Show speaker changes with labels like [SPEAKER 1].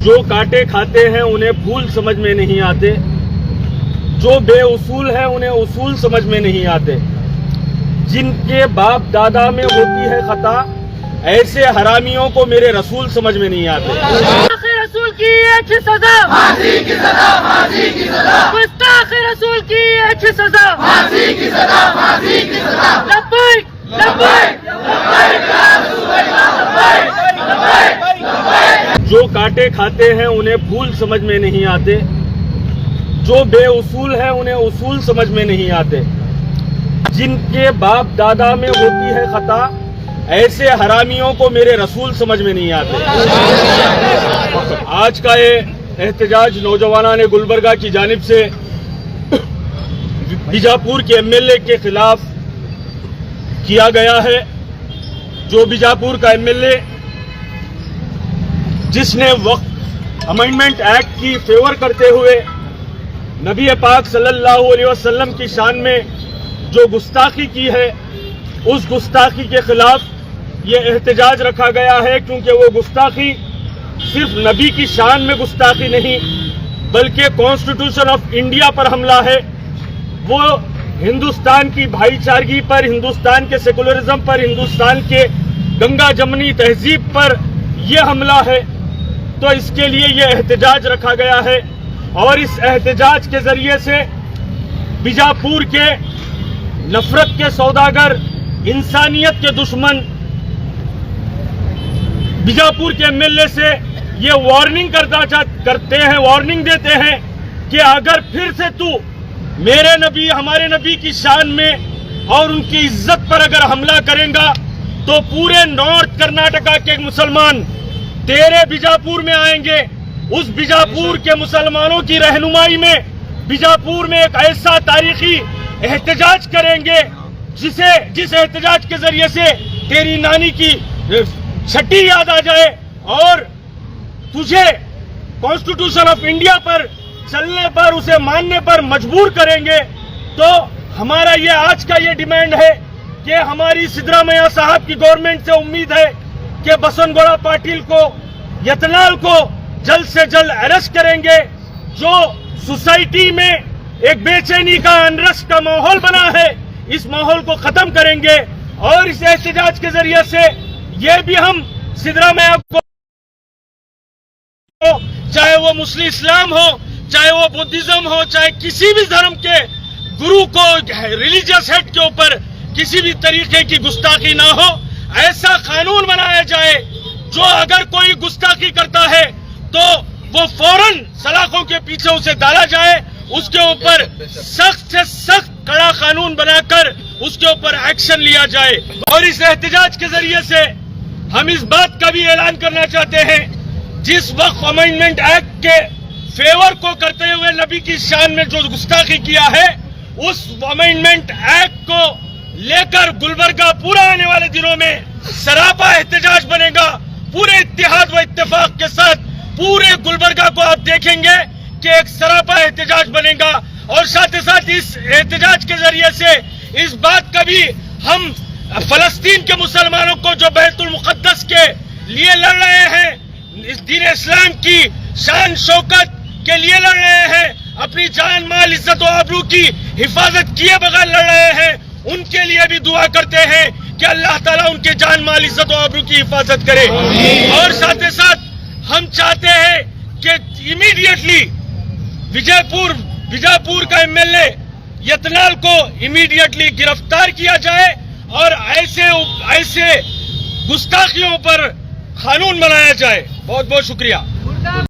[SPEAKER 1] جو کاٹے کھاتے ہیں انہیں پھول سمجھ میں نہیں آتے، جو بے اصول ہیں انہیں اصول سمجھ میں نہیں آتے، جن کے باپ دادا میں ہوتی ہے خطا ایسے حرامیوں کو میرے رسول سمجھ میں نہیں آتے۔
[SPEAKER 2] رسول کی ایک ہی سزا، پھانسی کی سزا، پھانسی کی سزا، گستاخ رسول کی ایک ہی سزا، پھانسی کی سزا، پھانسی کی سزا۔ لبیک لبیک لبیک یا رسول اللہ، لبیک لبیک لبیک۔
[SPEAKER 1] جو کاٹے کھاتے ہیں انہیں پھول سمجھ میں نہیں آتے، جو بے اصول ہیں انہیں اصول سمجھ میں نہیں آتے، جن کے باپ دادا میں ہوتی ہے خطا ایسے حرامیوں کو میرے رسول سمجھ میں نہیں آتے۔ آج کا یہ احتجاج نوجوانان گلبرگہ کی جانب سے بیجاپور کے ایم ایل اے کے خلاف کیا گیا ہے، جو بیجاپور کا ایم ایل اے جس نے وقت امینڈمنٹ ایکٹ کی فیور کرتے ہوئے نبی پاک صلی اللہ علیہ وسلم کی شان میں جو گستاخی کی ہے، اس گستاخی کے خلاف یہ احتجاج رکھا گیا ہے، کیونکہ وہ گستاخی صرف نبی کی شان میں گستاخی نہیں بلکہ کانسٹیٹیوشن آف انڈیا پر حملہ ہے۔ وہ ہندوستان کی بھائی چارگی پر، ہندوستان کے سیکولرزم پر، ہندوستان کے گنگا جمنی تہذیب پر یہ حملہ ہے۔ تو اس کے لیے یہ احتجاج رکھا گیا ہے، اور اس احتجاج کے ذریعے سے بیجاپور کے نفرت کے سوداگر، انسانیت کے دشمن بیجاپور کے ایم ایل اے سے یہ وارننگ کرتے ہیں، وارننگ دیتے ہیں کہ اگر پھر سے تو میرے نبی، ہمارے نبی کی شان میں اور ان کی عزت پر اگر حملہ کریں گا تو پورے نارتھ کرناٹکا کے مسلمان تیرے بیجاپور میں آئیں گے۔ اس بیجاپور کے مسلمانوں کی رہنمائی میں بیجاپور میں ایک ایسا تاریخی احتجاج کریں گے جس احتجاج کے ذریعے سے تیری نانی کی چھٹی یاد آ جائے اور تجھے کانسٹیٹیوشن آف انڈیا پر چلنے پر، اسے ماننے پر مجبور کریں گے۔ تو ہمارا یہ آج کا یہ ڈیمانڈ ہے کہ ہماری سدرامیا صاحب کی گورنمنٹ سے امید ہے کہ بسن گوڑا پاٹل کو، یتنال کو جلد سے جلد اریسٹ کریں گے۔ جو سوسائٹی میں ایک بے چینی کا، انرسٹ کا ماحول بنا ہے، اس ماحول کو ختم کریں گے، اور اس احتجاج کے ذریعے سے یہ بھی ہم سدرامیا کو، چاہے وہ مسلم اسلام ہو، چاہے وہ بدھزم ہو، چاہے کسی بھی دھرم کے گرو کو، ریلیجیس ہیڈ کے اوپر کسی بھی طریقے کی گستاخی نہ ہو، ایسا قانون بنایا جائے جو اگر کوئی گستاخی کرتا ہے تو وہ فوراً سلاخوں کے پیچھے اسے ڈالا جائے، اس کے اوپر سخت سے سخت کڑا قانون بنا کر اس کے اوپر ایکشن لیا جائے۔ اور اس احتجاج کے ذریعے سے ہم اس بات کا بھی اعلان کرنا چاہتے ہیں، جس وقت امینڈمنٹ ایکٹ کے فیور کو کرتے ہوئے نبی کی شان میں جو گستاخی کیا ہے، اس امینڈمنٹ ایکٹ کو لے کر گلبرگہ پورا آنے والے دنوں میں سراپا احتجاج بنے گا۔ پورے اتحاد و اتفاق کے ساتھ پورے گلبرگہ کو آپ دیکھیں گے کہ ایک سراپا احتجاج بنے گا، اور ساتھ ہی ساتھ اس احتجاج کے ذریعے سے اس بات کا بھی ہم فلسطین کے مسلمانوں کو جو بیت المقدس کے لیے لڑ رہے ہیں، اس دین اسلام کی شان شوکت کے لیے لڑ رہے ہیں، اپنی جان مال عزت و آبرو کی حفاظت کیے بغیر لڑ رہے ہیں، ان کے لیے بھی دعا کرتے ہیں کہ اللہ تعالیٰ ان کے جان مال عزت و آبرو کی حفاظت کرے۔ اور ساتھ ہی ساتھ ہم چاہتے ہیں کہ امیڈیٹلی بیجاپور کا ایم ایل اے یتنال کو امیڈیٹلی گرفتار کیا جائے اور ایسے گستاخیوں پر قانون بنایا جائے۔ بہت بہت شکریہ۔